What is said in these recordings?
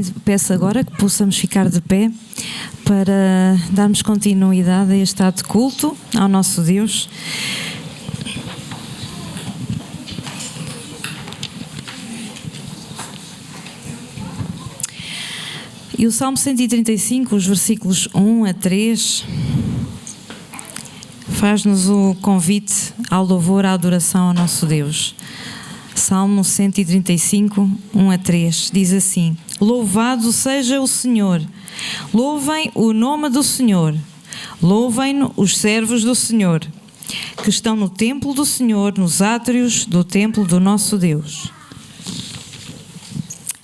também peço agora que possamos ficar de pé para darmos continuidade a este ato de culto ao nosso Deus. E o Salmo 135, os versículos 1 a 3, faz-nos o convite ao louvor, à adoração ao nosso Deus. Salmo 135, 1 a 3, diz assim: Louvado seja o Senhor, louvem o nome do Senhor, louvem-no os servos do Senhor, que estão no templo do Senhor, nos átrios do templo do nosso Deus.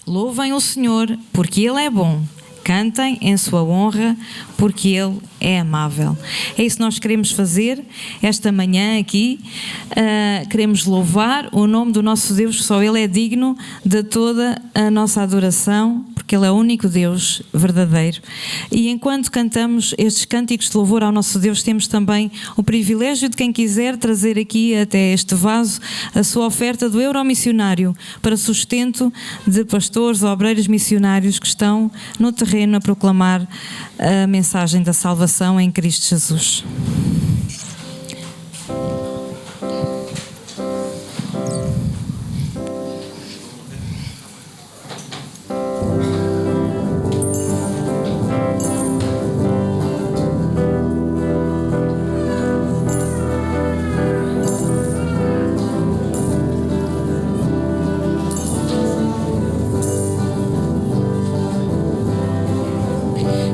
Louvem o Senhor, porque Ele é bom. Cantem em sua honra, porque Ele é amável. É isso que nós queremos fazer esta manhã aqui. Queremos louvar o nome do nosso Deus, só Ele é digno de toda a nossa adoração, porque Ele é o único Deus verdadeiro. E enquanto cantamos estes cânticos de louvor ao nosso Deus, temos também o privilégio de quem quiser trazer aqui até este vaso a sua oferta do Euromissionário para sustento de pastores, obreiros missionários que estão no terreno a proclamar a mensagem da salvação em Cristo Jesus.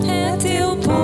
É teu povo.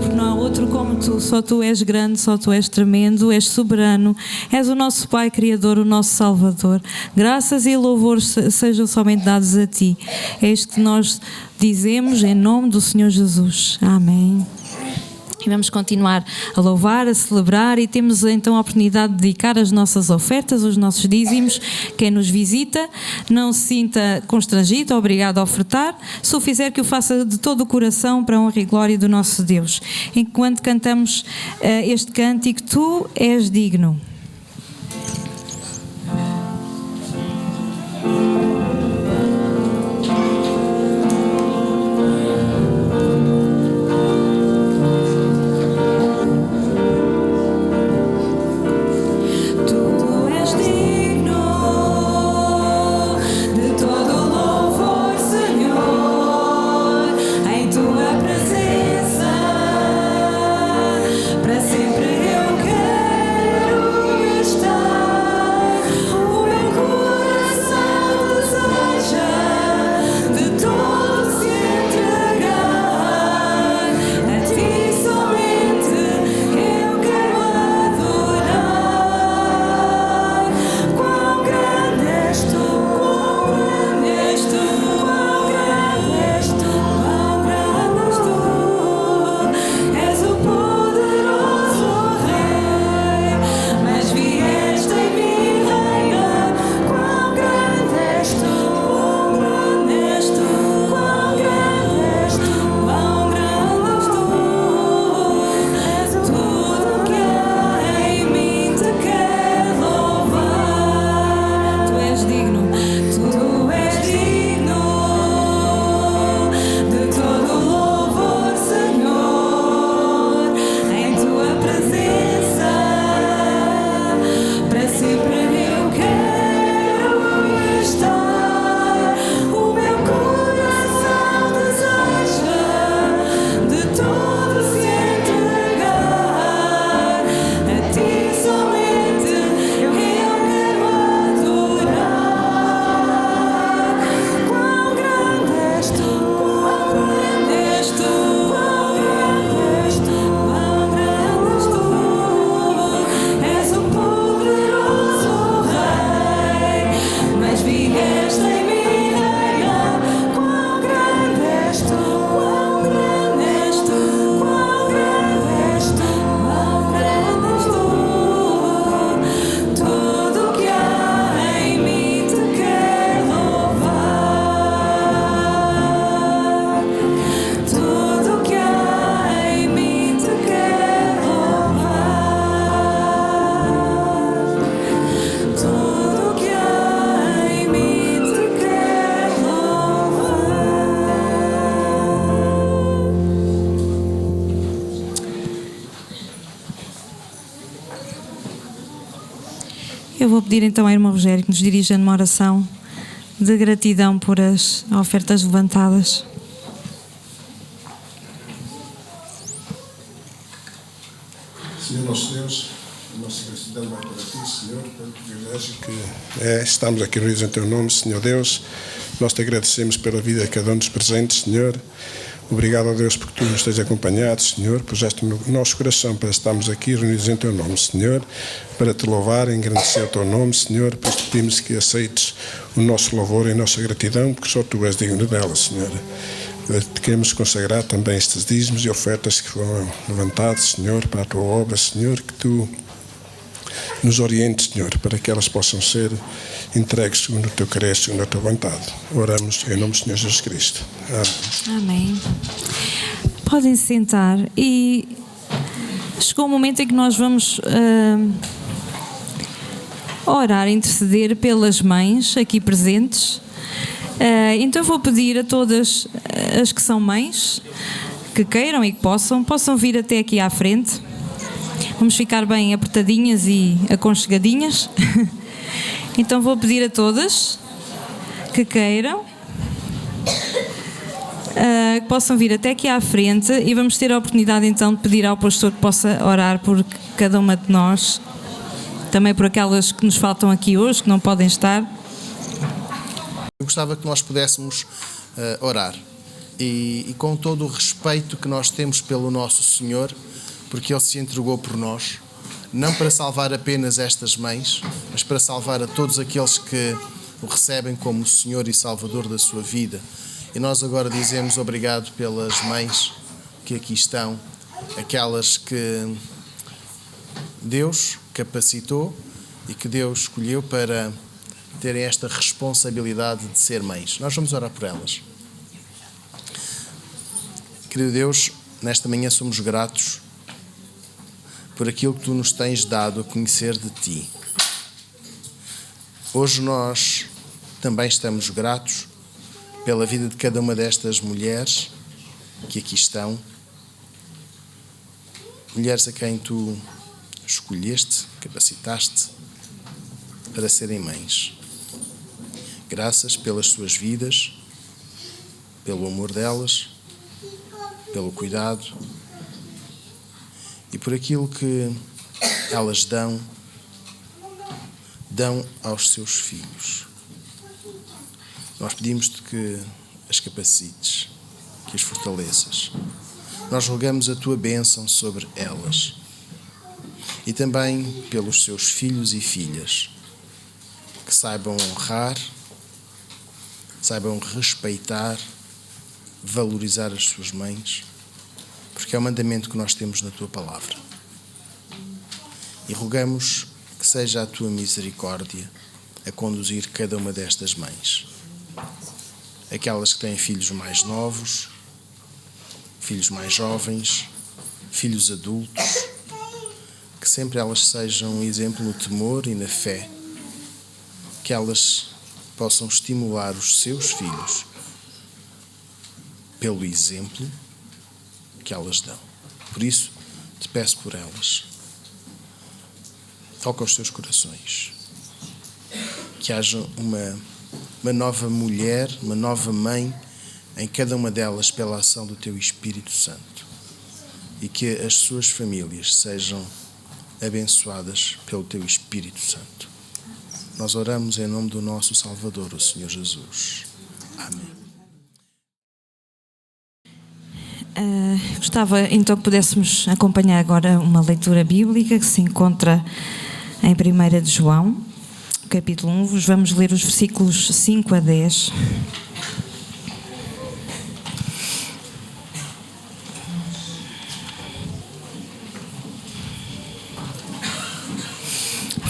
porque não há outro como tu. Só tu és grande, só tu és tremendo, és soberano, és o nosso Pai Criador, o nosso Salvador. Graças e louvores sejam somente dados a ti. É isto que nós dizemos em nome do Senhor Jesus. Amém. E vamos continuar a louvar, a celebrar, e temos então a oportunidade de dedicar as nossas ofertas, os nossos dízimos. Quem nos visita, não se sinta constrangido, obrigado a ofertar. Se o fizer, que o faça de todo o coração para a honra e glória do nosso Deus. Enquanto cantamos este cântico, tu és digno. Eu vou pedir então à irmã Rogério que nos dirija numa oração de gratidão por as ofertas levantadas. Senhor nosso Deus, a nossa gratidão vai para ti, Senhor, pelo privilégio que estamos aqui reunidos em teu nome, Senhor Deus. Nós te agradecemos pela vida de cada um dos presentes, Senhor. Obrigado a Deus porque tu nos tens acompanhado, Senhor. Puseste no nosso coração para estarmos aqui reunidos em teu nome, Senhor, para te louvar e engrandecer o teu nome, Senhor. Pois te pedimos que aceites o nosso louvor e a nossa gratidão, porque só tu és digno dela, Senhor. Te queremos consagrar também estes dízimos e ofertas que foram levantados, Senhor, para a tua obra, Senhor, que tu nos orientes, Senhor, para que elas possam ser entregues segundo o teu querer, segundo a tua vontade. Oramos em nome do Senhor Jesus Cristo. Amém. Amém. Podem se sentar e chegou o momento em que nós vamos orar, interceder pelas mães aqui presentes. Então vou pedir a todas as que são mães, que queiram e que possam vir até aqui à frente. Vamos ficar bem apertadinhas e aconchegadinhas. Então vou pedir a todas que queiram que possam vir até aqui à frente, e vamos ter a oportunidade então de pedir ao pastor que possa orar por cada uma de nós, também por aquelas que nos faltam aqui hoje, que não podem estar. Eu gostava que nós pudéssemos orar. e com todo o respeito que nós temos pelo nosso Senhor, porque Ele se entregou por nós, não para salvar apenas estas mães, mas para salvar a todos aqueles que o recebem como o Senhor e Salvador da sua vida. E nós agora dizemos obrigado pelas mães que aqui estão, aquelas que Deus capacitou e que Deus escolheu para terem esta responsabilidade de ser mães. Nós vamos orar por elas. Querido Deus, nesta manhã somos gratos por aquilo que Tu nos tens dado a conhecer de Ti. Hoje nós também estamos gratos pela vida de cada uma destas mulheres que aqui estão. Mulheres a quem Tu escolheste, capacitaste para serem mães. Graças pelas suas vidas, pelo amor delas, pelo cuidado e por aquilo que elas dão aos seus filhos. Nós pedimos-te que as capacites, que as fortaleças. Nós rogamos a Tua bênção sobre elas e também pelos seus filhos e filhas, que saibam honrar, saibam respeitar, valorizar as suas mães, porque é o mandamento que nós temos na Tua palavra. E rogamos que seja a Tua misericórdia a conduzir cada uma destas mães. Aquelas que têm filhos mais novos, filhos mais jovens, filhos adultos, que sempre elas sejam um exemplo no temor e na fé, que elas possam estimular os seus filhos pelo exemplo que elas dão. Por isso, te peço por elas. Toca os seus corações. Que haja uma nova mulher, uma nova mãe em cada uma delas pela ação do Teu Espírito Santo. E que as suas famílias sejam abençoadas pelo Teu Espírito Santo. Nós oramos em nome do nosso Salvador, o Senhor Jesus. Amém. Gostava então que pudéssemos acompanhar agora uma leitura bíblica que se encontra em 1 de João, capítulo 1. Vamos ler os versículos 5 a 10.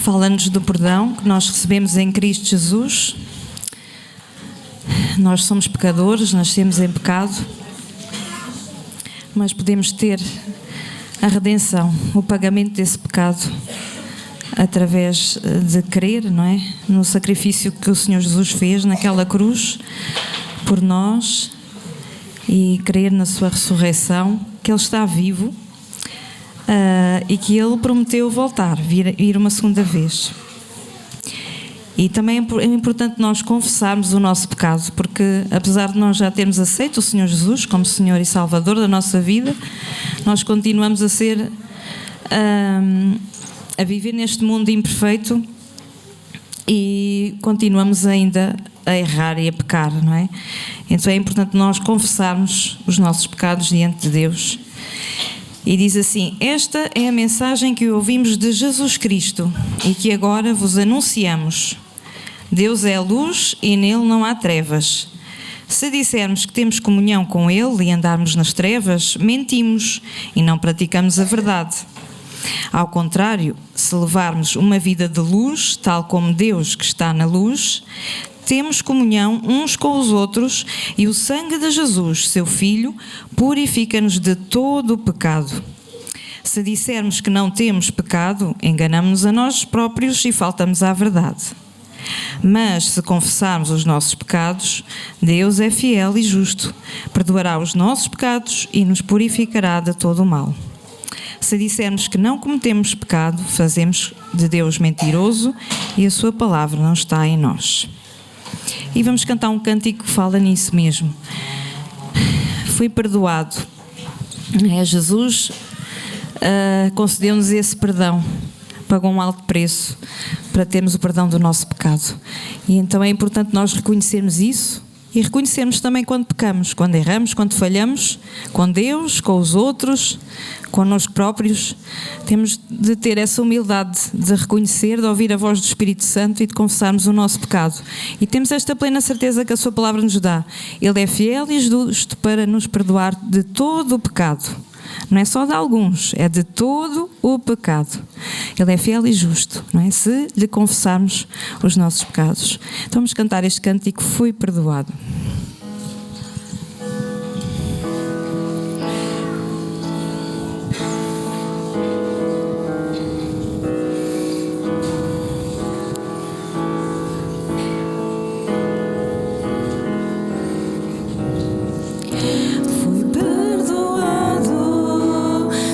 Fala-nos do perdão que nós recebemos em Cristo Jesus. Nós somos pecadores, nascemos em pecado, mas podemos ter a redenção, o pagamento desse pecado através de crer, não é? No sacrifício que o Senhor Jesus fez naquela cruz por nós e crer na sua ressurreição, que Ele está vivo e que Ele prometeu voltar, vir uma segunda vez. E também é importante nós confessarmos o nosso pecado, porque apesar de nós já termos aceito o Senhor Jesus como Senhor e Salvador da nossa vida, nós continuamos a viver neste mundo imperfeito e continuamos ainda a errar e a pecar, não é? Então é importante nós confessarmos os nossos pecados diante de Deus. E diz assim: esta é a mensagem que ouvimos de Jesus Cristo e que agora vos anunciamos. Deus é a luz e nele não há trevas. Se dissermos que temos comunhão com Ele e andarmos nas trevas, mentimos e não praticamos a verdade. Ao contrário, se levarmos uma vida de luz, tal como Deus que está na luz, temos comunhão uns com os outros e o sangue de Jesus, seu Filho, purifica-nos de todo o pecado. Se dissermos que não temos pecado, enganamos-nos a nós próprios e faltamos à verdade. Mas se confessarmos os nossos pecados, Deus é fiel e justo, perdoará os nossos pecados e nos purificará de todo o mal. Se dissermos que não cometemos pecado, fazemos de Deus mentiroso e a sua palavra não está em nós. E vamos cantar um cântico que fala nisso mesmo. Fui perdoado. Jesus concedeu-nos esse perdão. Pagou um alto preço para termos o perdão do nosso pecado. E então é importante nós reconhecermos isso E reconhecermos também quando pecamos, quando erramos, quando falhamos, com Deus, com os outros, connosco próprios. Temos de ter essa humildade de reconhecer, de ouvir a voz do Espírito Santo e de confessarmos o nosso pecado. E temos esta plena certeza que a sua palavra nos dá. Ele é fiel e justo para nos perdoar de todo o pecado. Não é só de alguns, é de todo o pecado. Ele é fiel e justo, não é? Se lhe confessarmos os nossos pecados. Então vamos cantar este cântico, Fui Perdoado.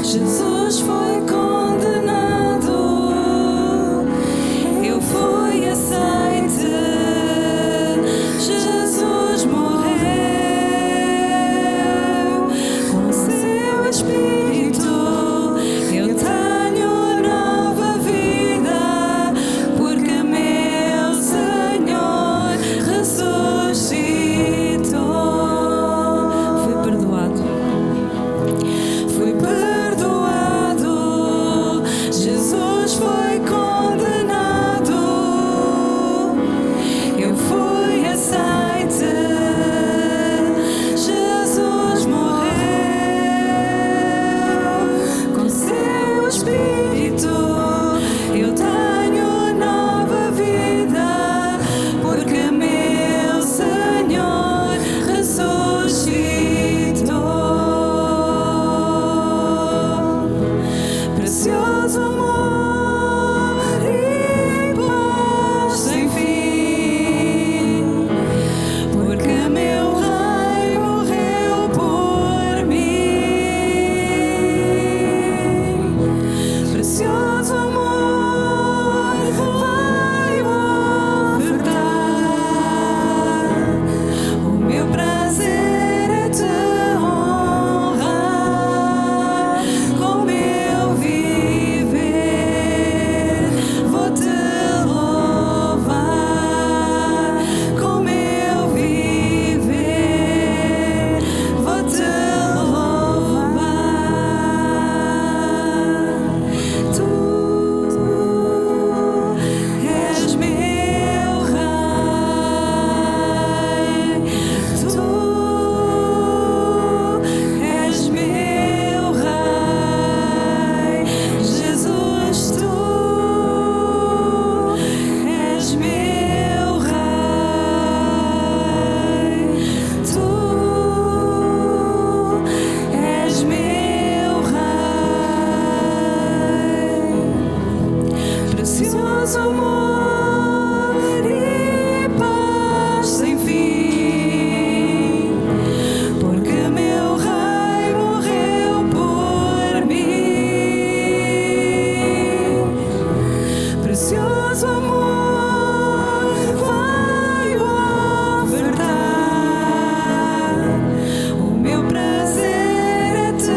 Jesus foi condenado, eu fui aceite, Jesus morreu, com seu Espírito eu tenho nova vida, porque meu Senhor ressuscitou. Fui perdoado. Fui perdoado, Jesus foi condenado, eu fui aceite, Jesus morreu, com seu Espírito eu tenho nova vida, porque meu Senhor ressuscitou. Precioso amor e paz sem fim, porque meu Rei morreu por mim. Precioso amor vai ofertar, o meu prazer é te honrar, com meu viver vou te louvar, com meu viver vou te louvar. Tu és meu Rei, tu és meu Rei, Jesus, tu és meu Rei, tu és meu Rei. Precioso amor e paz sem fim, porque meu Rei morreu por mim. Precioso amor vai ofertar, o meu prazer é te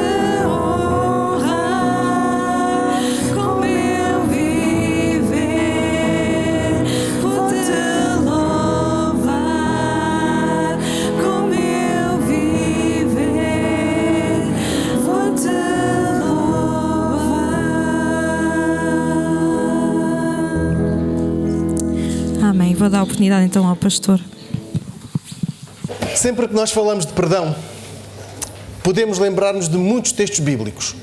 honrar, com meu viver vou te louvar, com meu viver vou te louvar. Amém. Vou dar a oportunidade então ao pastor. Sempre que nós falamos de perdão, podemos lembrar-nos de muitos textos bíblicos.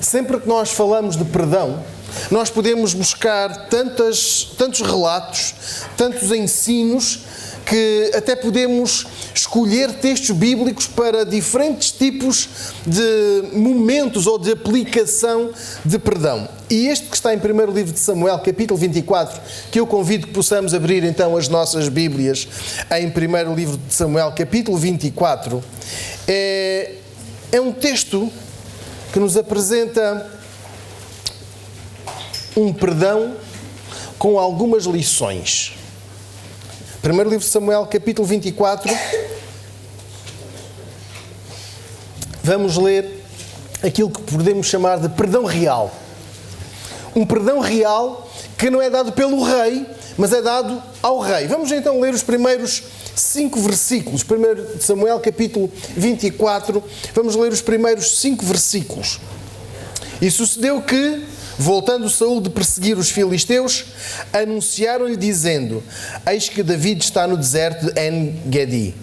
Sempre que nós falamos de perdão, nós podemos buscar tantos relatos, tantos ensinos, que até podemos escolher textos bíblicos para diferentes tipos de momentos ou de aplicação de perdão. E este que está em 1º livro de Samuel, capítulo 24, que eu convido que possamos abrir então as nossas Bíblias em 1º livro de Samuel, capítulo 24, é um texto que nos apresenta um perdão com algumas lições. 1º livro de Samuel, capítulo 24, vamos ler aquilo que podemos chamar de perdão real. Um perdão real que não é dado pelo rei, mas é dado ao rei. Vamos então ler os primeiros 5 versículos. 1 Samuel capítulo 24, vamos ler os primeiros 5 versículos. E sucedeu que, voltando Saul de perseguir os filisteus, anunciaram-lhe dizendo: eis que David está no deserto de En-Gedi.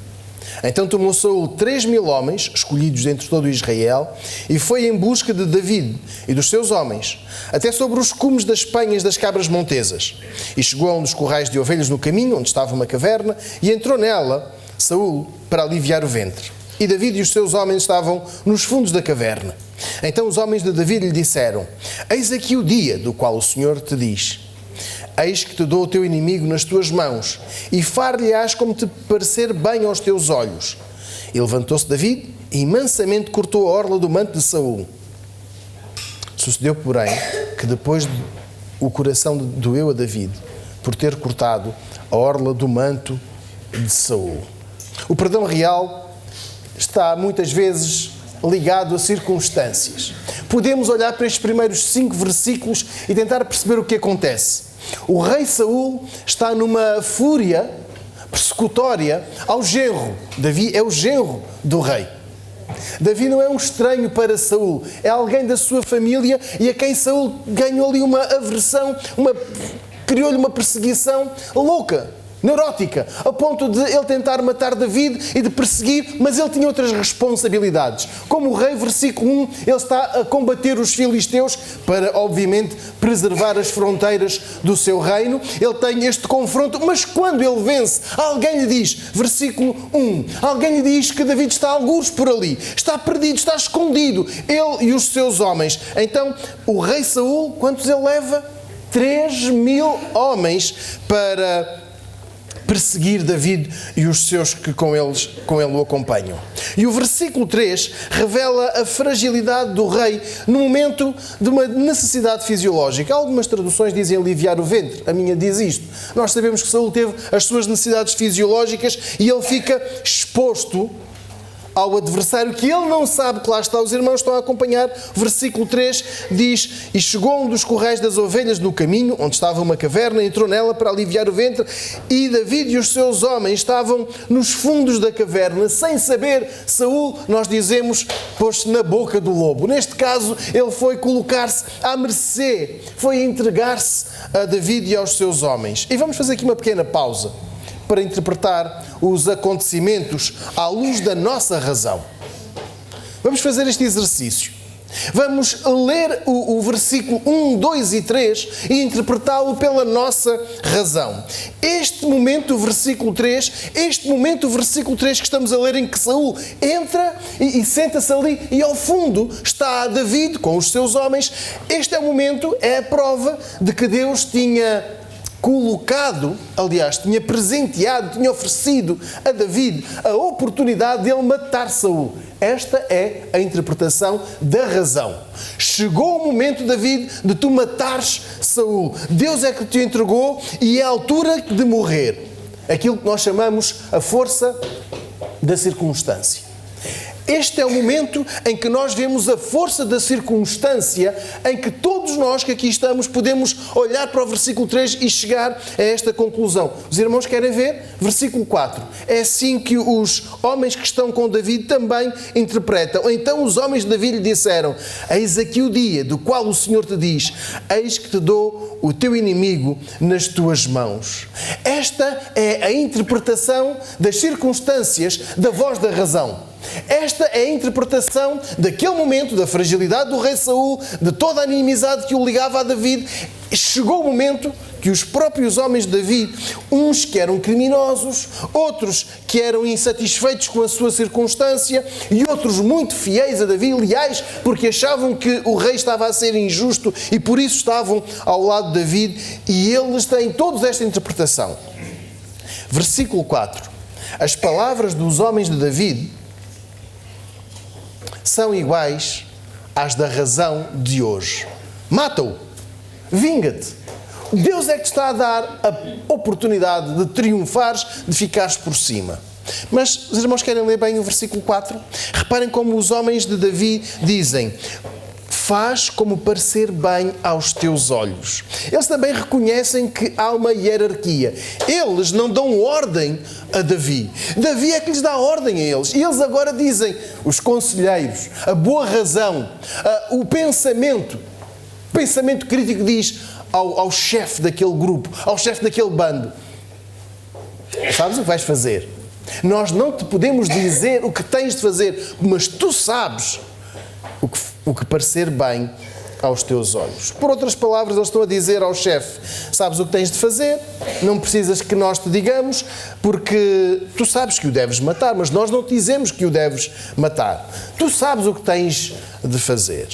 Então tomou Saul 3.000 homens, escolhidos dentre todo Israel, e foi em busca de David e dos seus homens, até sobre os cumes das penhas das cabras montesas. E chegou a um dos currais de ovelhas no caminho, onde estava uma caverna, e entrou nela Saul para aliviar o ventre. E David e os seus homens estavam nos fundos da caverna. Então os homens de David lhe disseram: eis aqui o dia do qual o Senhor te diz: eis que te dou o teu inimigo nas tuas mãos, e far-lhe-ás como te parecer bem aos teus olhos. E levantou-se David e mansamente cortou a orla do manto de Saul. Sucedeu, porém, que depois o coração doeu a David por ter cortado a orla do manto de Saul. O perdão real está muitas vezes ligado a circunstâncias. Podemos olhar para estes primeiros 5 versículos e tentar perceber o que acontece. O rei Saul está numa fúria persecutória ao genro. Davi é o genro do rei. Davi não é um estranho para Saul, é alguém da sua família e a quem Saul ganhou ali uma aversão, criou-lhe uma perseguição louca, neurótica, a ponto de ele tentar matar David e de perseguir, mas ele tinha outras responsabilidades. Como o rei, versículo 1, ele está a combater os filisteus para, obviamente, preservar as fronteiras do seu reino. Ele tem este confronto, mas quando ele vence, alguém lhe diz, versículo 1, alguém lhe diz que David está algures por ali, está perdido, está escondido, ele e os seus homens. Então, o rei Saul, quantos ele leva? 3.000 homens para perseguir David e os seus que com ele o acompanham. E o versículo 3 revela a fragilidade do rei no momento de uma necessidade fisiológica. Algumas traduções dizem aliviar o ventre, a minha diz isto. Nós sabemos que Saul teve as suas necessidades fisiológicas e ele fica exposto ao adversário que ele não sabe que lá está. Os irmãos estão a acompanhar. Versículo 3 diz: e chegou a um dos currais das ovelhas no caminho, onde estava uma caverna, entrou nela para aliviar o ventre, e David e os seus homens estavam nos fundos da caverna, sem saber. Saul, nós dizemos, pôs-se na boca do lobo. Neste caso, ele foi colocar-se à mercê, foi entregar-se a David e aos seus homens. E vamos fazer aqui uma pequena pausa para interpretar os acontecimentos à luz da nossa razão. Vamos fazer este exercício. Vamos ler o versículo 1, 2 e 3 e interpretá-lo pela nossa razão. Este momento, o versículo 3 que estamos a ler, em que Saul entra e senta-se ali e ao fundo está David com os seus homens. Este é o momento, é a prova de que Deus tinha colocado, aliás, tinha presenteado, tinha oferecido a David a oportunidade de ele matar Saul. Esta é a interpretação da razão. Chegou o momento, David, de tu matares Saul. Deus é que te entregou e é a altura de morrer. Aquilo que nós chamamos a força da circunstância. Este é o momento em que nós vemos a força da circunstância, em que todos nós que aqui estamos podemos olhar para o versículo 3 e chegar a esta conclusão. Os irmãos querem ver? Versículo 4. É assim que os homens que estão com David também interpretam. Então os homens de David lhe disseram: eis aqui o dia do qual o Senhor te diz: eis que te dou o teu inimigo nas tuas mãos. Esta é a interpretação das circunstâncias da voz da razão. Esta é a interpretação daquele momento, da fragilidade do rei Saul, de toda a inimizade que o ligava a David. Chegou o momento que os próprios homens de David, uns que eram criminosos, outros que eram insatisfeitos com a sua circunstância e outros muito fiéis a David, leais, porque achavam que o rei estava a ser injusto e por isso estavam ao lado de David, e eles têm todos esta interpretação. Versículo 4. As palavras dos homens de David são iguais às da razão de hoje. Mata-o, vinga-te. Deus é que te está a dar a oportunidade de triunfares, de ficares por cima. Mas os irmãos querem ler bem o versículo 4? Reparem como os homens de Davi dizem: faz como parecer bem aos teus olhos. Eles também reconhecem que há uma hierarquia. Eles não dão ordem a Davi. Davi é que lhes dá ordem a eles. E eles agora dizem, os conselheiros, a boa razão, o pensamento crítico diz ao chefe daquele grupo, ao chefe daquele bando: sabes o que vais fazer? Nós não te podemos dizer o que tens de fazer, mas tu sabes o que parecer bem aos teus olhos. Por outras palavras, eles estão a dizer ao chefe: sabes o que tens de fazer, não precisas que nós te digamos, porque tu sabes que o deves matar, mas nós não te dizemos que o deves matar. Tu sabes o que tens de fazer.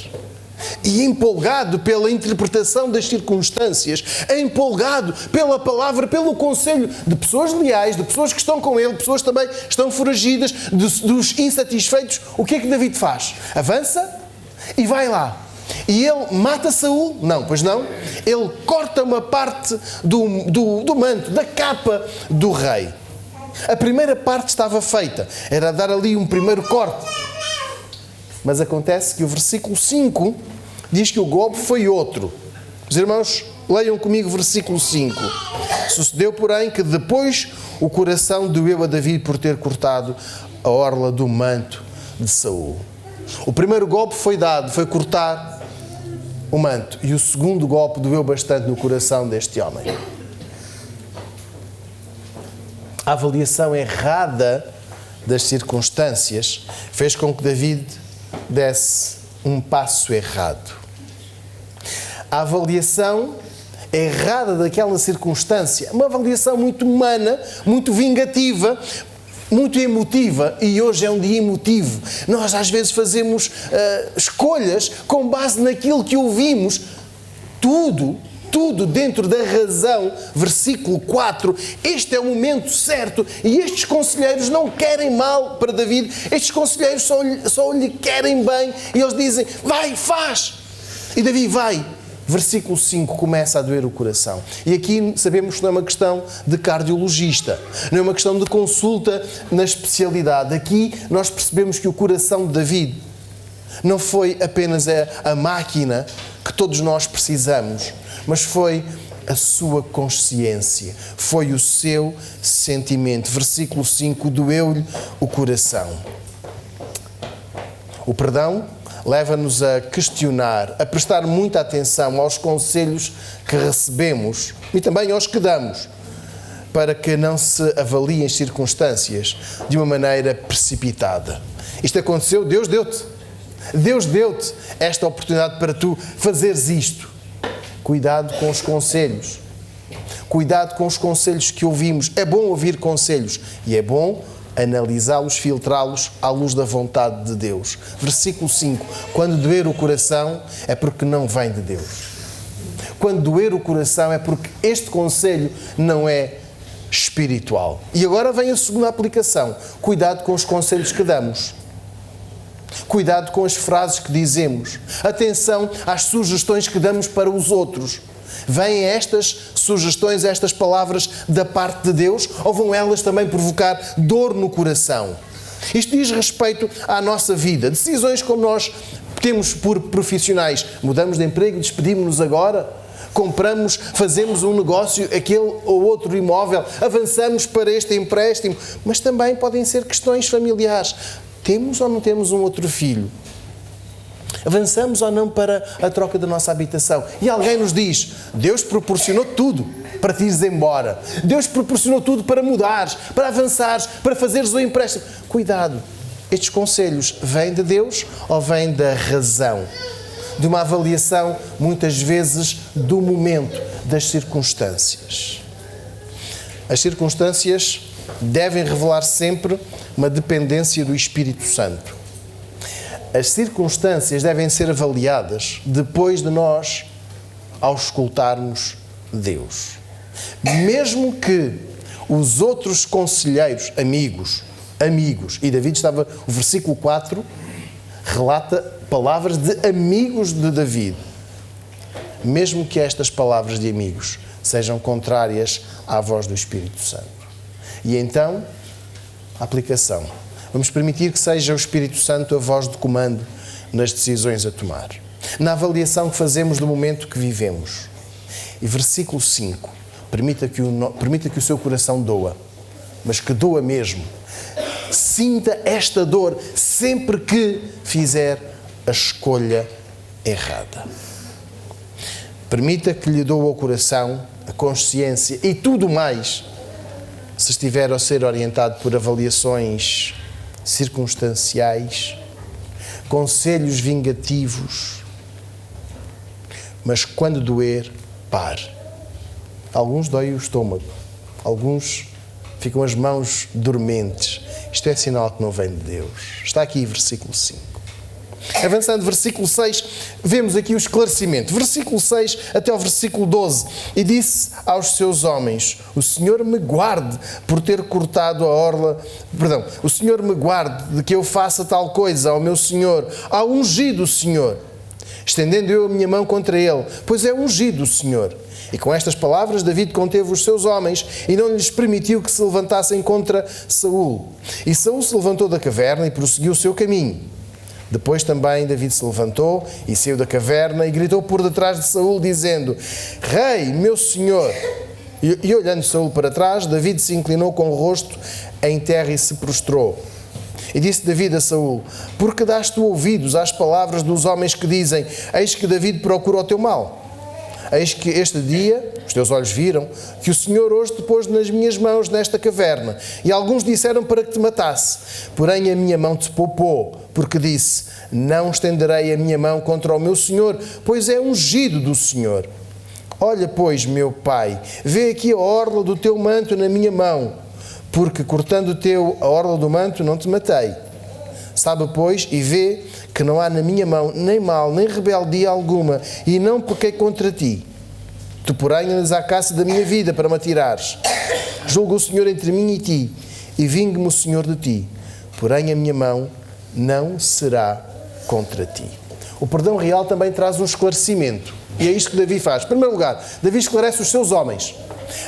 E empolgado pela interpretação das circunstâncias, empolgado pela palavra, pelo conselho de pessoas leais, de pessoas que estão com ele, pessoas também que estão foragidas, dos insatisfeitos, o que é que David faz? Avança e vai lá. E ele mata Saul? Não, pois não. Ele corta uma parte do manto, da capa do rei. A primeira parte estava feita, era dar ali um primeiro corte. Mas acontece que o versículo 5 diz que o golpe foi outro. Os irmãos, leiam comigo o versículo 5. Sucedeu, porém, que depois o coração doeu a Davi por ter cortado a orla do manto de Saul. O primeiro golpe foi dado, foi cortar o manto. E o segundo golpe doeu bastante no coração deste homem. A avaliação errada das circunstâncias fez com que David desse um passo errado. A avaliação errada daquela circunstância, uma avaliação muito humana, muito vingativa, muito emotiva, e hoje é um dia emotivo. Nós às vezes fazemos escolhas com base naquilo que ouvimos, tudo dentro da razão. Versículo 4, este é o momento certo, e estes conselheiros não querem mal para David, estes conselheiros só lhe querem bem, e eles dizem: vai, faz! E Davi vai. Versículo 5, começa a doer o coração. E aqui sabemos que não é uma questão de cardiologista, não é uma questão de consulta na especialidade. Aqui nós percebemos que o coração de David não foi apenas a máquina que todos nós precisamos, mas foi a sua consciência, foi o seu sentimento. Versículo 5, doeu-lhe o coração. O perdão leva-nos a questionar, a prestar muita atenção aos conselhos que recebemos e também aos que damos, para que não se avaliem as circunstâncias de uma maneira precipitada. Isto aconteceu, Deus deu-te. Deus deu-te esta oportunidade para tu fazeres isto. Cuidado com os conselhos. Cuidado com os conselhos que ouvimos. É bom ouvir conselhos e é bom analisá-los, filtrá-los à luz da vontade de Deus. Versículo 5. Quando doer o coração é porque não vem de Deus. Quando doer o coração é porque este conselho não é espiritual. E agora vem a segunda aplicação. Cuidado com os conselhos que damos. Cuidado com as frases que dizemos. Atenção às sugestões que damos para os outros. Vêm estas sugestões, estas palavras da parte de Deus, ou vão elas também provocar dor no coração? Isto diz respeito à nossa vida. Decisões como nós temos por profissionais. Mudamos de emprego, despedimos-nos agora. Compramos, fazemos um negócio, aquele ou outro imóvel. Avançamos para este empréstimo. Mas também podem ser questões familiares. Temos ou não temos um outro filho? Avançamos ou não para a troca da nossa habitação? E alguém nos diz: Deus proporcionou tudo para te ires embora. Deus proporcionou tudo para mudares, para avançares, para fazeres o empréstimo. Cuidado, estes conselhos vêm de Deus ou vêm da razão? De uma avaliação, muitas vezes, do momento, das circunstâncias. As circunstâncias devem revelar sempre uma dependência do Espírito Santo. As circunstâncias devem ser avaliadas depois de nós auscultarmos Deus. Mesmo que os outros conselheiros, amigos, e David estava, o versículo 4 relata palavras de amigos de David. Mesmo que estas palavras de amigos sejam contrárias à voz do Espírito Santo. E então, a aplicação. Vamos permitir que seja o Espírito Santo a voz de comando nas decisões a tomar. na avaliação que fazemos do momento que vivemos. E versículo 5, permita que o seu coração doa, mas que doa mesmo. Sinta esta dor sempre que fizer a escolha errada. Permita que lhe doa o coração, a consciência e tudo mais, se estiver a ser orientado por avaliações circunstanciais, conselhos vingativos. Mas quando doer, pare. Alguns dói o estômago, alguns ficam as mãos dormentes. Isto é sinal que não vem de Deus. Está aqui versículo 5. Avançando, versículo 6, vemos aqui o esclarecimento. Versículo 6 até ao versículo 12. E disse aos seus homens: o Senhor me guarde por ter cortado a orla... Perdão, o Senhor me guarde de que eu faça tal coisa ao meu Senhor, ao ungido Senhor. Estendendo eu a minha mão contra ele, pois é ungido o Senhor. E com estas palavras David conteve os seus homens e não lhes permitiu que se levantassem contra Saul. E Saul se levantou da caverna e prosseguiu o seu caminho. Depois também David se levantou e saiu da caverna e gritou por detrás de Saul, dizendo: Rei, meu senhor! E olhando Saul para trás, David se inclinou com o rosto em terra e se prostrou. E disse David a Saul: Por que daste ouvidos às palavras dos homens que dizem: Eis que David procura o teu mal? Eis que este dia, os teus olhos viram, que o Senhor hoje te pôs nas minhas mãos nesta caverna. E alguns disseram para que te matasse. Porém a minha mão te poupou, porque disse: Não estenderei a minha mão contra o meu Senhor, pois é ungido do Senhor. Olha, pois, meu pai, vê aqui a orla do teu manto na minha mão, porque cortando a orla do manto não te matei. Sabe, pois, e vê que não há na minha mão nem mal, nem rebeldia alguma, e não pequei contra ti. Tu, porém, andas à caça da minha vida para me atirares. Julga o Senhor entre mim e ti, e vingue-me o Senhor de ti. Porém, a minha mão não será contra ti. O perdão real também traz um esclarecimento. E é isto que Davi faz. Em primeiro lugar, Davi esclarece os seus homens.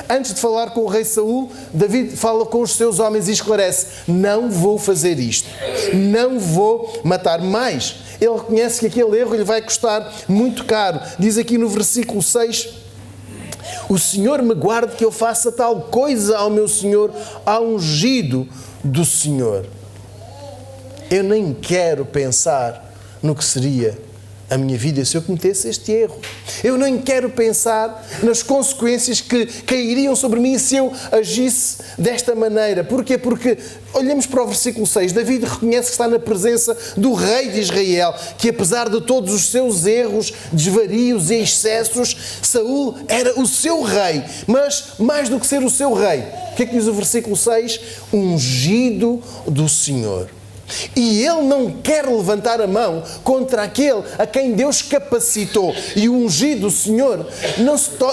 Antes de falar com o rei Saul, Davi fala com os seus homens e esclarece: não vou fazer isto, não vou matar mais. Ele reconhece que aquele erro lhe vai custar muito caro. Diz aqui no versículo 6: o Senhor me guarde que eu faça tal coisa ao meu Senhor, ao ungido do Senhor. Eu nem quero pensar no que seria a minha vida se eu cometesse este erro. Eu nem quero pensar nas consequências que cairiam sobre mim se eu agisse desta maneira. Porquê? Porque olhamos para o versículo 6. David reconhece que está na presença do rei de Israel, que apesar de todos os seus erros, desvarios e excessos, Saul era o seu rei. Mas mais do que ser o seu rei, o que é que diz o versículo 6? Ungido do Senhor. E ele não quer levantar a mão contra aquele a quem Deus capacitou. E o ungido, o Senhor,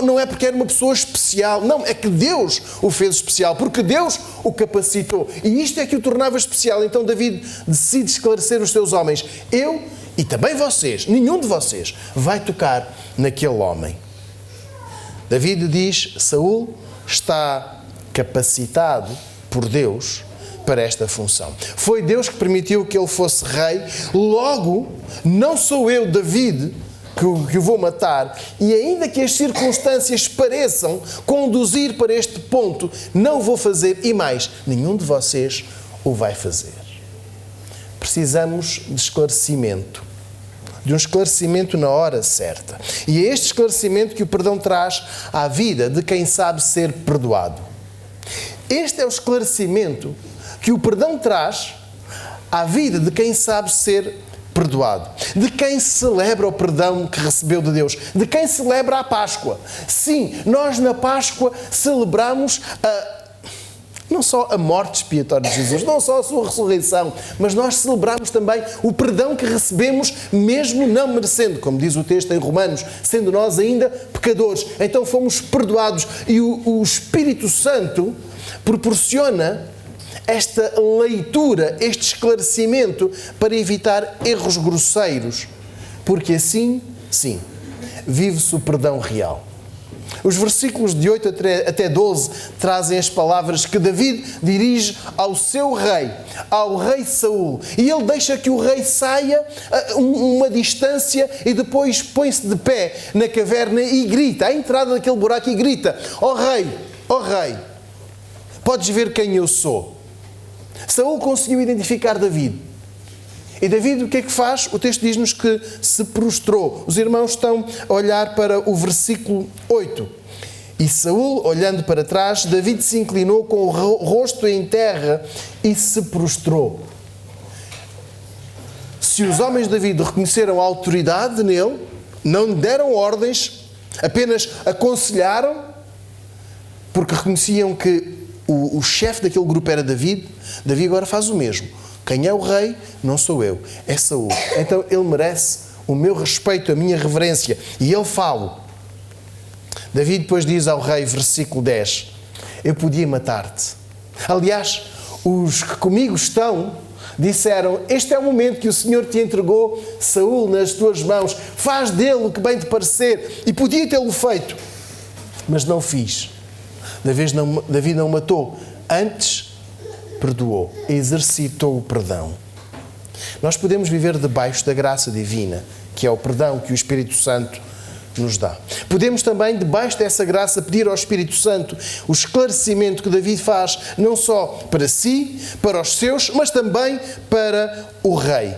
não é porque era uma pessoa especial. Não, é que Deus o fez especial, porque Deus o capacitou. E isto é que o tornava especial. Então David decide esclarecer os seus homens. Eu e também vocês, nenhum de vocês, vai tocar naquele homem. David diz: Saul está capacitado por Deus para esta função. Foi Deus que permitiu que ele fosse rei. Logo, não sou eu, David, que o vou matar. E ainda que as circunstâncias pareçam conduzir para este ponto, não o vou fazer. E mais, nenhum de vocês o vai fazer. Precisamos de esclarecimento. De um esclarecimento na hora certa. E é este esclarecimento que o perdão traz à vida de quem sabe ser perdoado. Este é o esclarecimento que o perdão traz à vida de quem sabe ser perdoado, de quem celebra o perdão que recebeu de Deus, de quem celebra a Páscoa. Sim, nós na Páscoa celebramos não só a morte expiatória de Jesus, não só a sua ressurreição, mas nós celebramos também o perdão que recebemos mesmo não merecendo, como diz o texto em Romanos, sendo nós ainda pecadores. Então fomos perdoados e o Espírito Santo proporciona esta leitura, este esclarecimento para evitar erros grosseiros, porque assim, sim, vive-se o perdão real. Os versículos de 8 até 12 trazem as palavras que David dirige ao seu rei, ao rei Saul. E ele deixa que o rei saia a uma distância e depois põe-se de pé na caverna e grita, à entrada daquele buraco, e grita: ó rei, podes ver quem eu sou. Saul conseguiu identificar David. E David o que é que faz? O texto diz-nos que se prostrou. Os irmãos estão a olhar para o versículo 8. E Saul, olhando para trás, David se inclinou com o rosto em terra e se prostrou. Se os homens de David reconheceram a autoridade nele, não lhe deram ordens, apenas aconselharam, porque reconheciam que o chefe daquele grupo era David, Davi agora faz o mesmo. Quem é o rei não sou eu, é Saul. Então ele merece o meu respeito, a minha reverência. E eu falo. Davi depois diz ao rei, versículo 10, eu podia matar-te. Aliás, os que comigo estão disseram, este é o momento que o Senhor te entregou Saul nas tuas mãos. Faz dele o que bem te parecer. E podia tê-lo feito. Mas não fiz. Davi não matou. Antes perdoou, exercitou o perdão. Nós podemos viver debaixo da graça divina, que é o perdão que o Espírito Santo nos dá. Podemos também, debaixo dessa graça, pedir ao Espírito Santo o esclarecimento que Davi faz, não só para si, para os seus, mas também para o rei.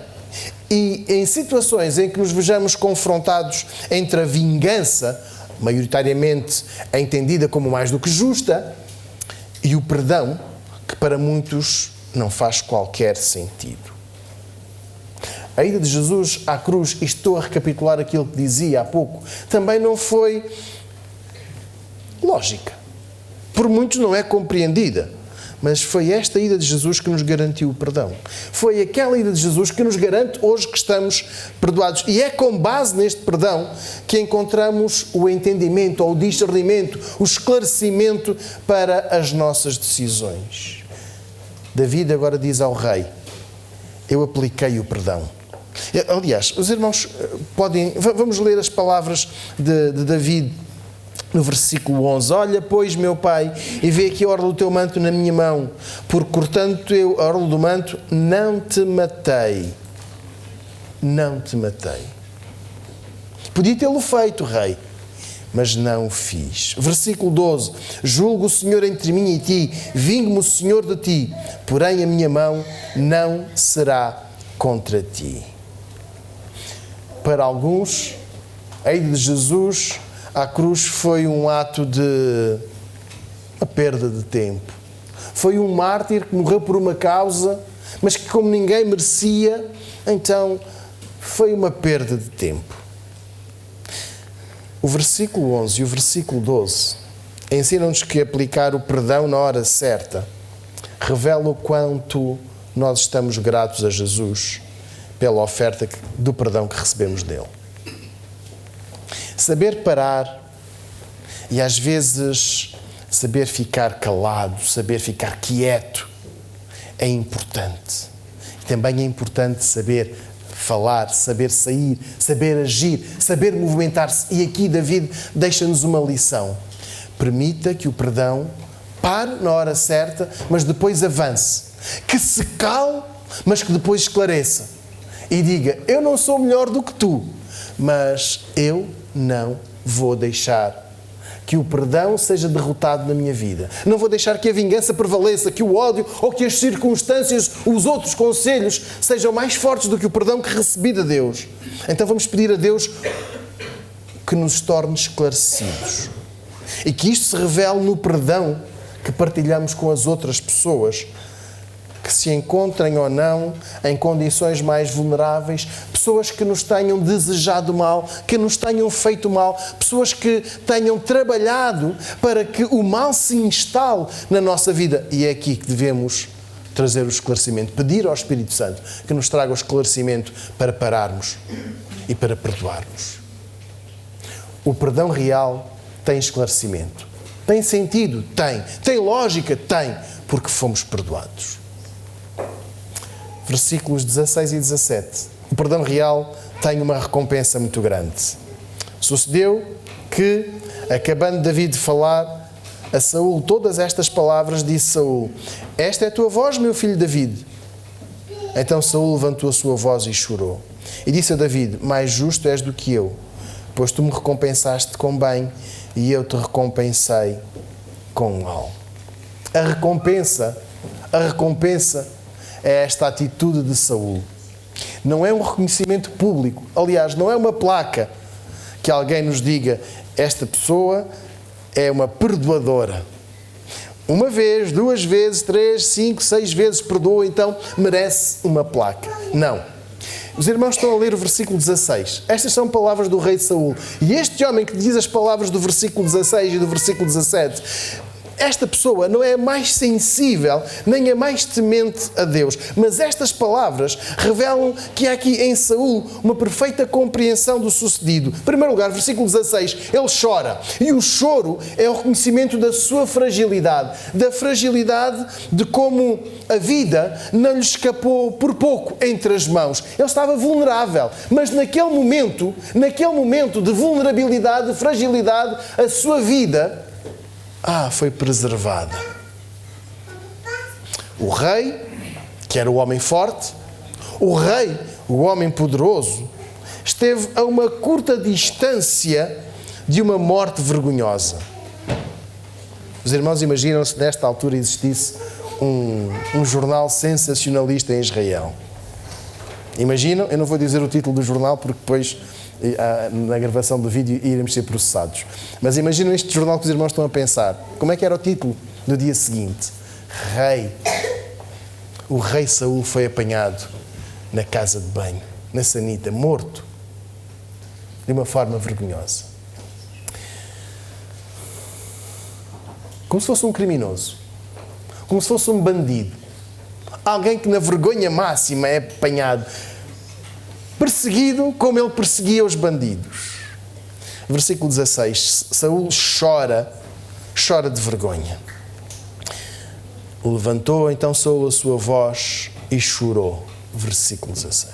E em situações em que nos vejamos confrontados entre a vingança, maioritariamente é entendida como mais do que justa, e o perdão, que para muitos não faz qualquer sentido. A ida de Jesus à cruz, e estou a recapitular aquilo que dizia há pouco, também não foi lógica. Por muitos não é compreendida. Mas foi esta ida de Jesus que nos garantiu o perdão. Foi aquela ida de Jesus que nos garante hoje que estamos perdoados. E é com base neste perdão que encontramos o entendimento, ou o discernimento, o esclarecimento para as nossas decisões. David agora diz ao rei, eu apliquei o perdão. Aliás, os irmãos podem... Vamos ler as palavras de David no versículo 11. Olha, pois, meu pai, e vê aqui a orla do teu manto na minha mão, porque cortando eu a orla do manto, não te matei. Não te matei. Podia tê-lo feito, rei, mas não o fiz. Versículo 12. Julgo o Senhor entre mim e ti, vingue-me o Senhor de ti, porém a minha mão não será contra ti. Para alguns, a ida de Jesus à cruz foi um ato de uma perda de tempo. Foi um mártir que morreu por uma causa, mas que como ninguém merecia, então foi uma perda de tempo. O versículo 11 e o versículo 12 ensinam-nos que aplicar o perdão na hora certa revela o quanto nós estamos gratos a Jesus pela oferta do perdão que recebemos dele. Saber parar e às vezes saber ficar calado, saber ficar quieto é importante. Também é importante saber falar, saber sair, saber agir, saber movimentar-se. E aqui David deixa-nos uma lição. Permita que o perdão pare na hora certa, mas depois avance. Que se cale, mas que depois esclareça. E diga, eu não sou melhor do que tu, mas eu não vou deixar que o perdão seja derrotado na minha vida. Não vou deixar que a vingança prevaleça, que o ódio ou que as circunstâncias, os outros conselhos, sejam mais fortes do que o perdão que recebi de Deus. Então vamos pedir a Deus que nos torne esclarecidos. E que isto se revele no perdão que partilhamos com as outras pessoas, que se encontrem ou não em condições mais vulneráveis, pessoas que nos tenham desejado mal, que nos tenham feito mal, pessoas que tenham trabalhado para que o mal se instale na nossa vida. E é aqui que devemos trazer o esclarecimento, pedir ao Espírito Santo que nos traga o esclarecimento para pararmos e para perdoarmos. O perdão real tem esclarecimento. Tem sentido? Tem. Tem lógica? Tem. Porque fomos perdoados. Versículos 16 e 17. O perdão real tem uma recompensa muito grande. Sucedeu que, Acabando David de falar a Saul todas estas palavras, disse Saul: esta é a tua voz, meu filho David? Então Saul levantou a sua voz e chorou. E disse a David: mais justo és do que eu, pois tu me recompensaste com bem e eu te recompensei com mal. A recompensa é esta atitude de Saul. Não é um reconhecimento público. Aliás, não é uma placa que alguém nos diga: esta pessoa é uma perdoadora. Uma vez, 2 vezes, 3, 5, 6 vezes perdoa, então merece uma placa. Não. Os irmãos estão a ler o versículo 16. Estas são palavras do rei Saul. E este homem que diz as palavras do versículo 16 e do versículo 17, esta pessoa não é a mais sensível, nem a mais temente a Deus. Mas estas palavras revelam que há aqui em Saul uma perfeita compreensão do sucedido. Em primeiro lugar, versículo 16, ele chora. E o choro é o reconhecimento da sua fragilidade. Da fragilidade de como a vida não lhe escapou por pouco entre as mãos. Ele estava vulnerável. Mas naquele momento de vulnerabilidade, de fragilidade, a sua vida foi preservada. O rei, que era o homem forte, o rei, o homem poderoso, esteve a uma curta distância de uma morte vergonhosa. Os irmãos imaginam se nesta altura existisse um jornal sensacionalista em Israel. Imaginam? Eu não vou dizer o título do jornal porque depois na gravação do vídeo iremos ser processados. Mas imaginam este jornal que os irmãos estão a pensar. Como é que era o título no dia seguinte? O rei Saul foi apanhado na casa de banho, na sanita, morto, de uma forma vergonhosa. Como se fosse um criminoso, como se fosse um bandido, alguém que na vergonha máxima é apanhado, perseguido como ele perseguia os bandidos. Versículo 16. Saul chora de vergonha. Levantou então Saul a sua voz e chorou. Versículo 16.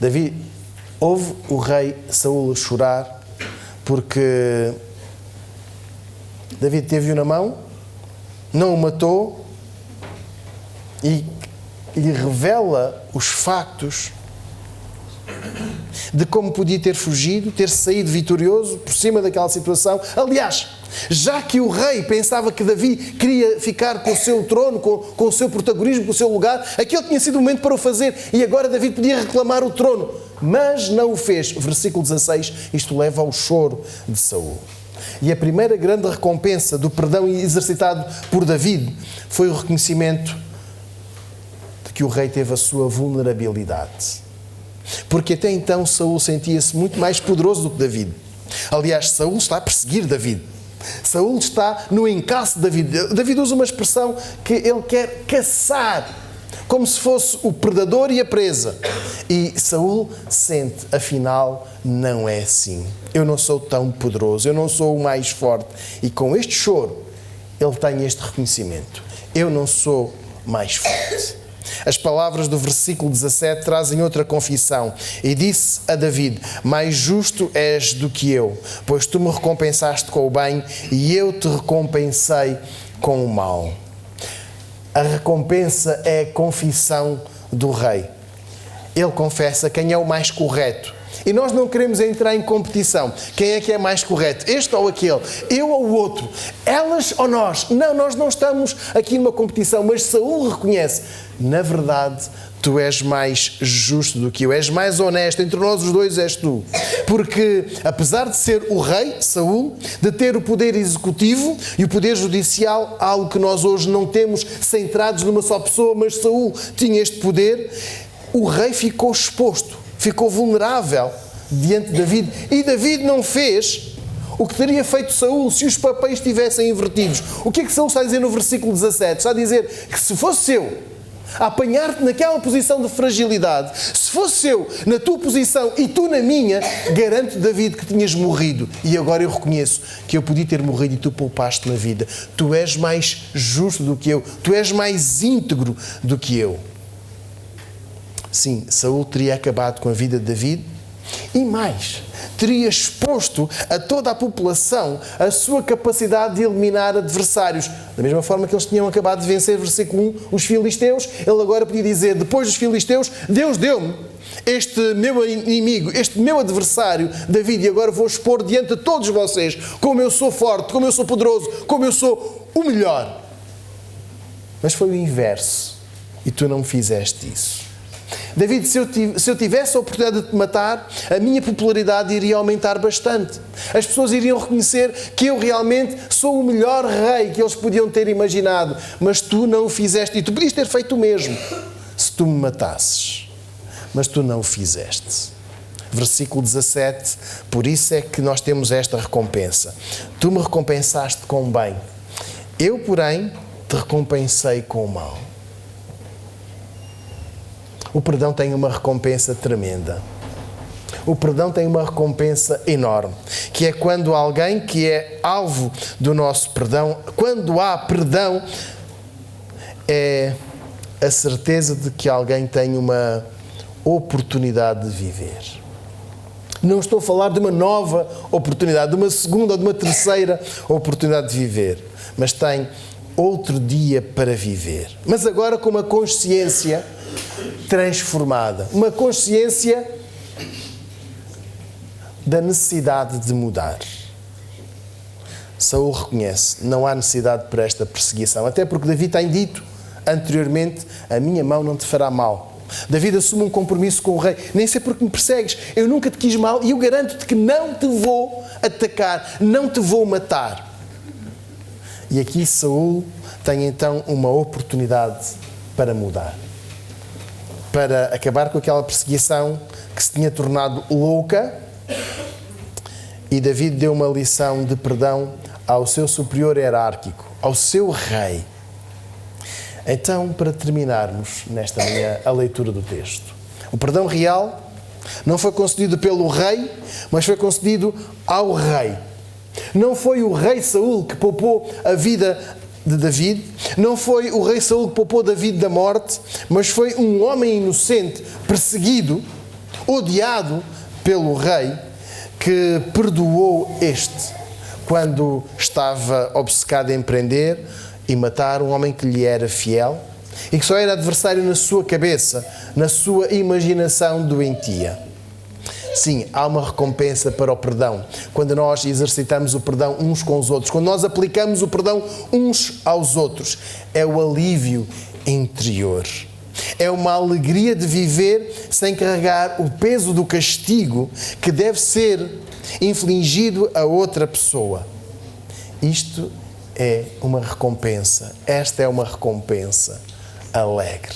Davi ouve o rei Saul a chorar porque Davi teve-o na mão, não o matou e lhe revela os factos de como podia ter fugido, ter saído vitorioso por cima daquela situação. Aliás, já que o rei pensava que Davi queria ficar com o seu trono, com o seu protagonismo, com o seu lugar, aquele tinha sido o momento para o fazer e agora Davi podia reclamar o trono, mas não o fez. Versículo 16, isto leva ao choro de Saul. E a primeira grande recompensa do perdão exercitado por Davi foi o reconhecimento de que o rei teve a sua vulnerabilidade. Porque até então Saul sentia-se muito mais poderoso do que Davi. Aliás, Saul está a perseguir Davi. Saul está no encalço de Davi. Davi usa uma expressão que ele quer caçar, como se fosse o predador e a presa. E Saul sente, afinal, não é assim. Eu não sou tão poderoso, eu não sou o mais forte. E com este choro, ele tem este reconhecimento. Eu não sou mais forte. As palavras do versículo 17 trazem outra confissão. E disse a David: mais justo és do que eu, pois tu me recompensaste com o bem e eu te recompensei com o mal. A recompensa é a confissão do rei. Ele confessa quem é o mais correto. E nós não queremos entrar em competição. Quem é que é mais correto? Este ou aquele? Eu ou o outro? Elas ou nós? Não, nós não estamos aqui numa competição, mas Saul reconhece: na verdade, tu és mais justo do que eu, és mais honesto, entre nós os dois és tu. Porque, apesar de ser o rei, Saul, de ter o poder executivo e o poder judicial, algo que nós hoje não temos centrados numa só pessoa, mas Saul tinha este poder, o rei ficou exposto, ficou vulnerável diante de Davi. E Davi não fez o que teria feito Saul se os papéis estivessem invertidos. O que é que Saul está a dizer no versículo 17? Está a dizer que se fosse eu a apanhar-te naquela posição de fragilidade, se fosse eu na tua posição e tu na minha, garanto, Davi, que tinhas morrido. E agora eu reconheço que eu podia ter morrido e tu poupaste-me a vida. Tu és mais justo do que eu. Tu és mais íntegro do que eu. Sim, Saul teria acabado com a vida de Davi e mais. teria exposto a toda a população a sua capacidade de eliminar adversários. Da mesma forma que eles tinham acabado de vencer, versículo 1, os filisteus, ele agora podia dizer, depois dos filisteus, Deus deu-me este meu inimigo, este meu adversário, David, e agora vou expor diante de todos vocês como eu sou forte, como eu sou poderoso, como eu sou o melhor. Mas foi o inverso, e tu não fizeste isso. David, se eu tivesse a oportunidade de te matar, a minha popularidade iria aumentar bastante. As pessoas iriam reconhecer que eu realmente sou o melhor rei que eles podiam ter imaginado. Mas tu não o fizeste, e tu podias ter feito o mesmo se tu me matasses. Mas tu não o fizeste. Versículo 17, por isso é que nós temos esta recompensa. Tu me recompensaste com o bem. Eu, porém, te recompensei com o mal. O perdão tem uma recompensa tremenda. O perdão tem uma recompensa enorme, que é quando alguém que é alvo do nosso perdão, quando há perdão, é a certeza de que alguém tem uma oportunidade de viver. Não estou a falar de uma nova oportunidade, de uma segunda ou de uma terceira oportunidade de viver, mas tem outro dia para viver. Mas agora com uma consciência transformada. Uma consciência da necessidade de mudar. Saul reconhece, não há necessidade para esta perseguição. Até porque Davi tem dito anteriormente, a minha mão não te fará mal. Davi assume um compromisso com o rei. Nem sei porque me persegues. Eu nunca te quis mal e eu garanto-te que não te vou atacar, não te vou matar. E aqui Saul tem então uma oportunidade para mudar. Para acabar com aquela perseguição que se tinha tornado louca. E Davi deu uma lição de perdão ao seu superior hierárquico, ao seu rei. Então, para terminarmos nesta manhã a leitura do texto, o perdão real não foi concedido pelo rei, mas foi concedido ao rei. Não foi o rei Saul que poupou a vida de David, não foi o rei Saul que poupou David da morte, mas foi um homem inocente, perseguido, odiado pelo rei, que perdoou este quando estava obcecado em prender e matar um homem que lhe era fiel e que só era adversário na sua cabeça, na sua imaginação doentia. Sim, há uma recompensa para o perdão. Quando nós exercitamos o perdão uns com os outros, quando nós aplicamos o perdão uns aos outros, é o alívio interior. É uma alegria de viver sem carregar o peso do castigo que deve ser infligido a outra pessoa. Isto é uma recompensa. Esta é uma recompensa alegre.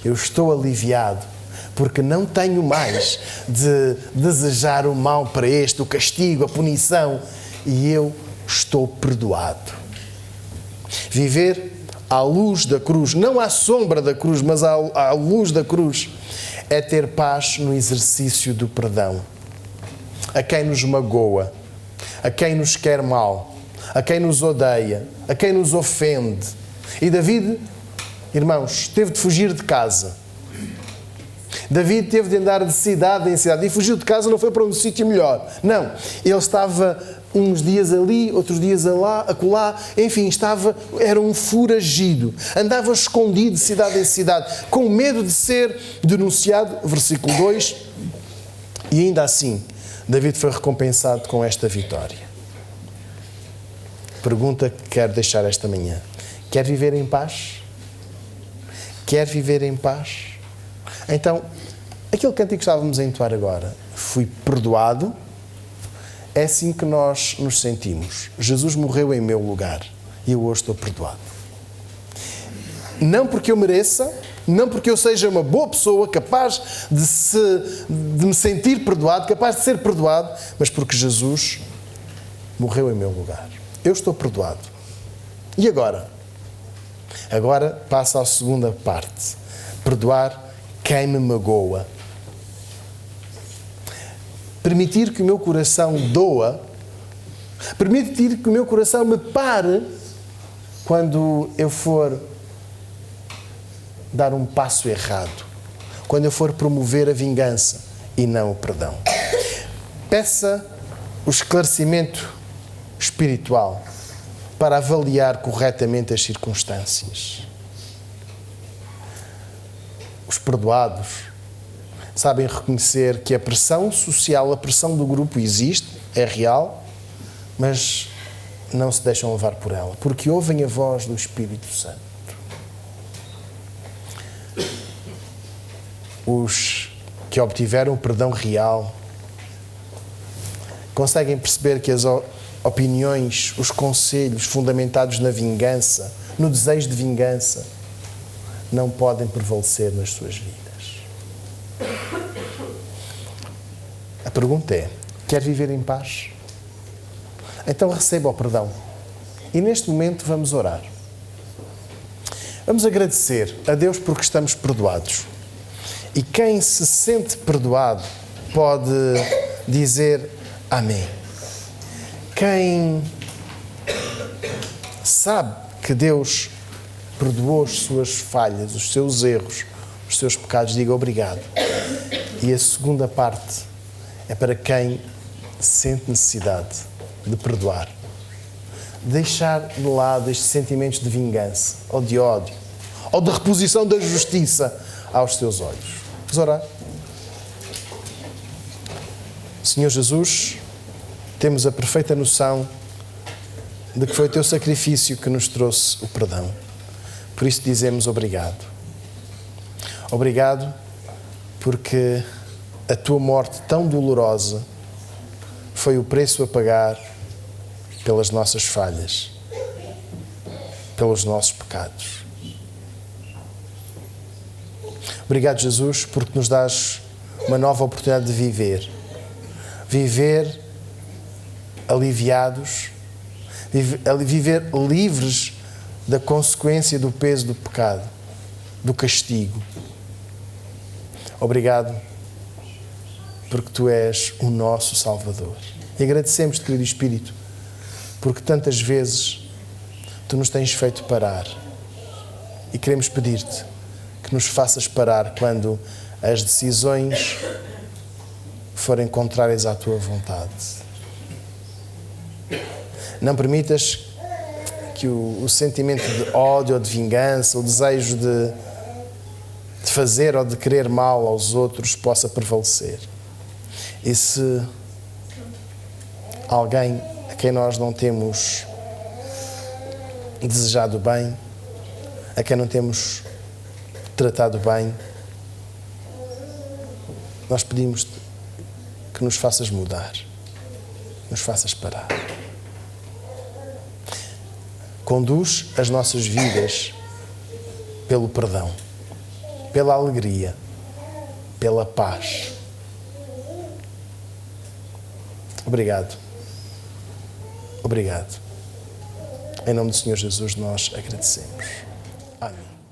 Eu estou aliviado porque não tenho mais de desejar o mal para este, o castigo, a punição, e eu estou perdoado. Viver à luz da cruz, não à sombra da cruz, mas à luz da cruz, é ter paz no exercício do perdão. A quem nos magoa, a quem nos quer mal, a quem nos odeia, a quem nos ofende. E David, irmãos, teve de fugir de casa. David teve de andar de cidade em cidade. E fugiu de casa, não foi para um sítio melhor. Não, ele estava uns dias ali, outros dias acolá, enfim, era um foragido. Andava escondido de cidade em cidade, com medo de ser denunciado, versículo 2. E ainda assim, David foi recompensado com esta vitória. Pergunta que quero deixar esta manhã. Quer viver em paz? Quer viver em paz? Então, aquele cântico que estávamos a entoar agora, fui perdoado, é assim que nós nos sentimos. Jesus morreu em meu lugar e eu hoje estou perdoado. Não porque eu mereça, não porque eu seja uma boa pessoa, capaz de me sentir perdoado, capaz de ser perdoado, mas porque Jesus morreu em meu lugar. Eu estou perdoado. E agora? Agora passa à segunda parte. Perdoar quem me magoa. Permitir que o meu coração doa, permitir que o meu coração me pare quando eu for dar um passo errado, quando eu for promover a vingança e não o perdão. peça o esclarecimento espiritual para avaliar corretamente as circunstâncias. Os perdoados sabem reconhecer que a pressão social, a pressão do grupo existe, é real, mas não se deixam levar por ela, porque ouvem a voz do Espírito Santo. Os que obtiveram o perdão real conseguem perceber que as opiniões, os conselhos fundamentados na vingança, no desejo de vingança, não podem prevalecer nas suas vidas. A pergunta é: quer viver em paz? Então receba o perdão. E neste momento vamos orar. Vamos agradecer a Deus porque estamos perdoados. E quem se sente perdoado pode dizer amém. Quem sabe que Deus perdoou as suas falhas, os seus erros, os seus pecados, diga obrigado. E a segunda parte é para quem sente necessidade de perdoar. Deixar de lado estes sentimentos de vingança, ou de ódio, ou de reposição da justiça aos seus olhos. Vamos orar. Senhor Jesus, temos a perfeita noção de que foi o teu sacrifício que nos trouxe o perdão. Por isso dizemos obrigado. Obrigado porque a tua morte tão dolorosa foi o preço a pagar pelas nossas falhas, pelos nossos pecados. Obrigado, Jesus, porque nos dás uma nova oportunidade de viver. Viver aliviados, viver livres da consequência do peso do pecado, do castigo. Obrigado, porque Tu és o nosso Salvador. E agradecemos-te, querido Espírito, porque tantas vezes Tu nos tens feito parar. E queremos pedir-te que nos faças parar quando as decisões forem contrárias à Tua vontade. Não permitas que o sentimento de ódio ou de vingança, o desejo de fazer ou de querer mal aos outros possa prevalecer. E se alguém a quem nós não temos desejado bem, a quem não temos tratado bem, nós pedimos-te que nos faças mudar, nos faças parar. Conduz as nossas vidas pelo perdão, pela alegria, pela paz. Obrigado. Obrigado. Em nome do Senhor Jesus nós agradecemos. Amém.